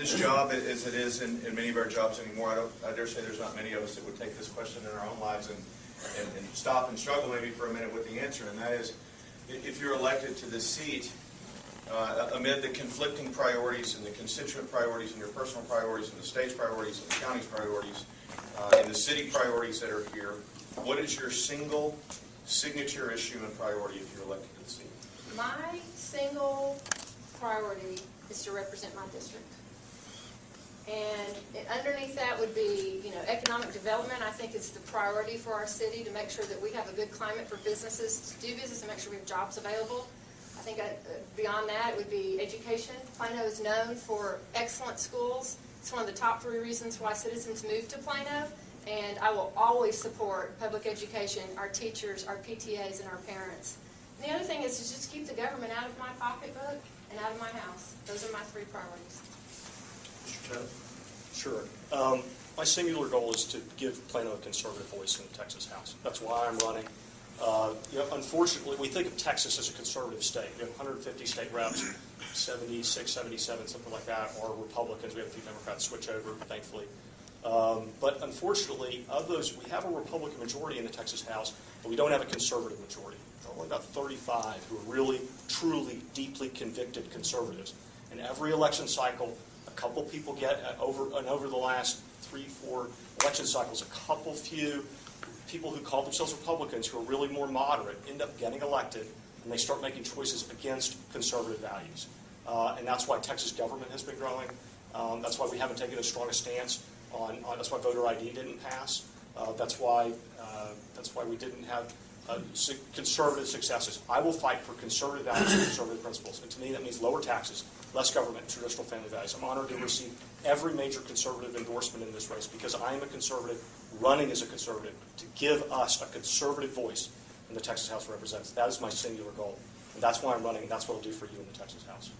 this job, as it is in many of our jobs anymore, I dare say there's not many of us that would take this question in our own lives and stop and struggle maybe for a minute with the answer, and that is, if you're elected to this seat, amid the conflicting priorities and the constituent priorities and your personal priorities and the state's priorities and the county's priorities and the city priorities that are here, what is your single signature issue and priority if you're elected to the seat? My single priority is to represent my district. And underneath that would be, economic development. I think it's the priority for our city to make sure that we have a good climate for businesses to do business and make sure we have jobs available. I think beyond that, it would be education. Plano is known for excellent schools. It's one of the top 3 reasons why citizens move to Plano. And I will always support public education, our teachers, our PTAs, and our parents. And the other thing is to just keep the government out of my pocketbook and out of my house. Those are my 3 priorities. Mr. Taylor? Sure. My singular goal is to give Plano a conservative voice in the Texas House. That's why I'm running. Unfortunately, we think of Texas as a conservative state. We have 150 state reps, 76, 77, something like that, are Republicans. We have a few Democrats switch over, thankfully. But unfortunately, of those, we have a Republican majority in the Texas House, but we don't have a conservative majority. There are only about 35 who are really, truly, deeply convicted conservatives. In every election cycle, a couple people get over the last 3-4 election cycles, a few people who call themselves Republicans who are really more moderate end up getting elected, and they start making choices against conservative values. And that's why Texas government has been growing. That's why we haven't taken as strong a stance on that's why voter ID didn't pass. That's why we didn't have conservative successes. I will fight for conservative values and conservative principles. And to me, that means lower taxes, less government, traditional family values. I'm honored to receive every major conservative endorsement in this race because I am a conservative, running as a conservative, to give us a conservative voice in the Texas House of Representatives. That is my singular goal. And that's why I'm running, and that's what I'll do for you in the Texas House.